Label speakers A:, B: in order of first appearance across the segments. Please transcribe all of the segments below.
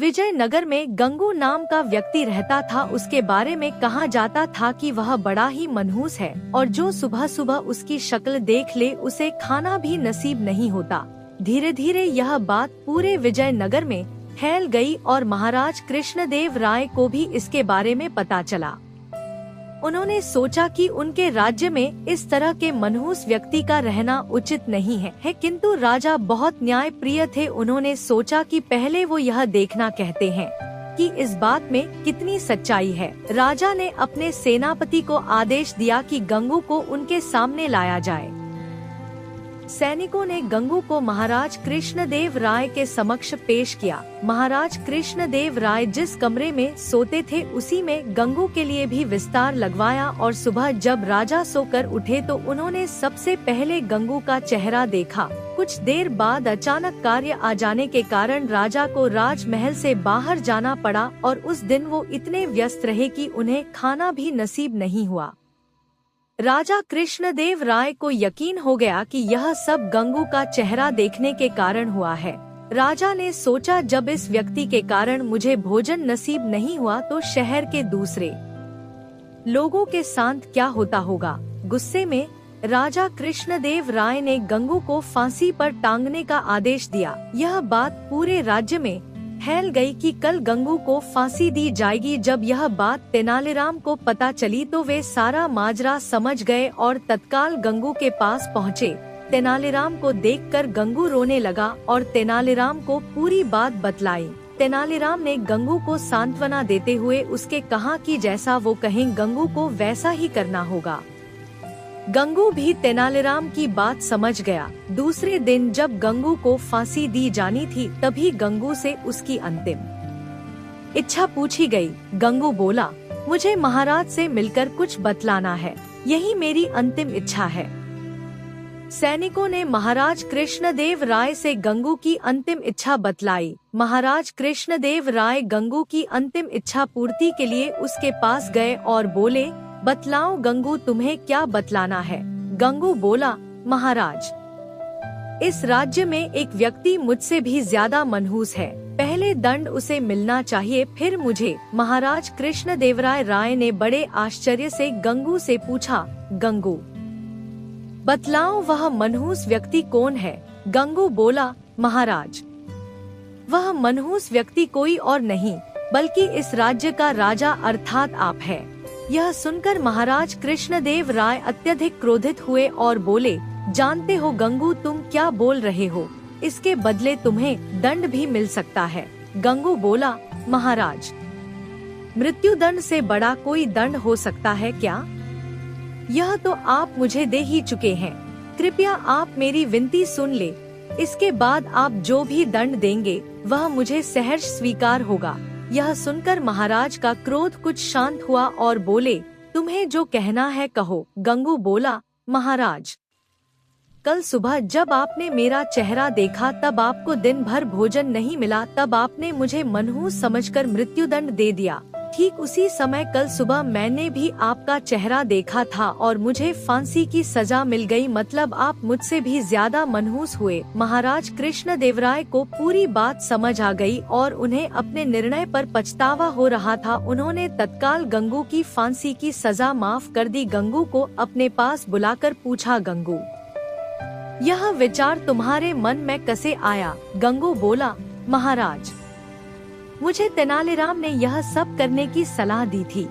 A: विजयनगर में गंगू नाम का व्यक्ति रहता था। उसके बारे में कहा जाता था कि वह बड़ा ही मनहूस है और जो सुबह सुबह उसकी शक्ल देख ले उसे खाना भी नसीब नहीं होता। धीरे धीरे यह बात पूरे विजयनगर में फैल गई और महाराज कृष्णदेव राय को भी इसके बारे में पता चला। उन्होंने सोचा कि उनके राज्य में इस तरह के मनहूस व्यक्ति का रहना उचित नहीं है, किंतु राजा बहुत न्याय प्रिय थे। उन्होंने सोचा कि पहले वो यह देखना कहते हैं कि इस बात में कितनी सच्चाई है। राजा ने अपने सेनापति को आदेश दिया कि गंगू को उनके सामने लाया जाए। सैनिकों ने गंगू को महाराज कृष्णदेव राय के समक्ष पेश किया। महाराज कृष्णदेव राय जिस कमरे में सोते थे उसी में गंगू के लिए भी विस्तार लगवाया और सुबह जब राजा सोकर उठे तो उन्होंने सबसे पहले गंगू का चेहरा देखा। कुछ देर बाद अचानक कार्य आ जाने के कारण राजा को राजमहल से बाहर जाना पड़ा और उस दिन वो इतने व्यस्त रहे कि उन्हें खाना भी नसीब नहीं हुआ। राजा कृष्णदेव राय को यकीन हो गया कि यह सब गंगू का चेहरा देखने के कारण हुआ है। राजा ने सोचा जब इस व्यक्ति के कारण मुझे भोजन नसीब नहीं हुआ तो शहर के दूसरे लोगों के साथ क्या होता होगा। गुस्से में राजा कृष्णदेव राय ने गंगू को फांसी पर टांगने का आदेश दिया। यह बात पूरे राज्य में फैल गई कि कल गंगू को फांसी दी जाएगी। जब यह बात तेनालीराम को पता चली तो वे सारा माजरा समझ गए और तत्काल गंगू के पास पहुँचे। तेनालीराम को देखकर गंगू रोने लगा और तेनालीराम को पूरी बात बतलाई। तेनालीराम ने गंगू को सांत्वना देते हुए उसके कहा कि जैसा वो कहें गंगू को वैसा ही करना होगा। गंगू भी तेनालीराम की बात समझ गया। दूसरे दिन जब गंगू को फांसी दी जानी थी तभी गंगू से उसकी अंतिम इच्छा पूछी गई। गंगू बोला, मुझे महाराज से मिलकर कुछ बतलाना है, यही मेरी अंतिम इच्छा है। सैनिकों ने महाराज कृष्णदेव राय से गंगू की अंतिम इच्छा बतलाई। महाराज कृष्णदेव राय गंगू की अंतिम इच्छा पूर्ति के लिए उसके पास गए और बोले, बतलाओ गंगू, तुम्हें क्या बतलाना है। गंगू बोला, महाराज, इस राज्य में एक व्यक्ति मुझसे भी ज्यादा मनहूस है। पहले दंड उसे मिलना चाहिए, फिर मुझे। महाराज कृष्णदेवराय राय ने बड़े आश्चर्य से गंगू से पूछा, गंगू, बतलाओ वह मनहूस व्यक्ति कौन है। गंगू बोला, महाराज, वह मनहूस व्यक्ति कोई और नहीं बल्कि इस राज्य का राजा अर्थात आप है। यह सुनकर महाराज कृष्णदेव राय अत्यधिक क्रोधित हुए और बोले, जानते हो गंगू, तुम क्या बोल रहे हो, इसके बदले तुम्हें दंड भी मिल सकता है। गंगू बोला, महाराज, मृत्युदंड से बड़ा कोई दंड हो सकता है क्या? यह तो आप मुझे दे ही चुके हैं। कृपया आप मेरी विनती सुन ले, इसके बाद आप जो भी दंड देंगे वह मुझे सहर्ष स्वीकार होगा। यह सुनकर महाराज का क्रोध कुछ शांत हुआ और बोले, तुम्हें जो कहना है कहो। गंगू बोला, महाराज, कल सुबह जब आपने मेरा चेहरा देखा तब आपको दिन भर भोजन नहीं मिला, तब आपने मुझे मनहूस समझकर मृत्युदंड दे दिया। ठीक उसी समय कल सुबह मैंने भी आपका चेहरा देखा था और मुझे फांसी की सजा मिल गई, मतलब आप मुझसे भी ज्यादा मनहूस हुए। महाराज कृष्णदेवराय को पूरी बात समझ आ गई और उन्हें अपने निर्णय पर पछतावा हो रहा था। उन्होंने तत्काल गंगू की फांसी की सजा माफ कर दी। गंगू को अपने पास बुलाकर पूछा, गंगू, यह विचार तुम्हारे मन में कैसे आया? गंगू बोला, महाराज, मुझे तेनालीराम ने यह सब करने की सलाह दी थी।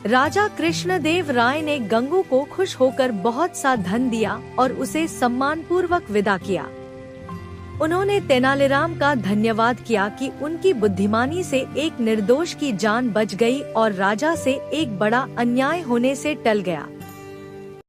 A: राजा कृष्णदेव राय ने गंगू को खुश होकर बहुत सा धन दिया और उसे सम्मान पूर्वक विदा किया। उन्होंने तेनालीराम का धन्यवाद किया कि उनकी बुद्धिमानी से एक निर्दोष की जान बच गई और राजा से एक बड़ा अन्याय होने से टल गया।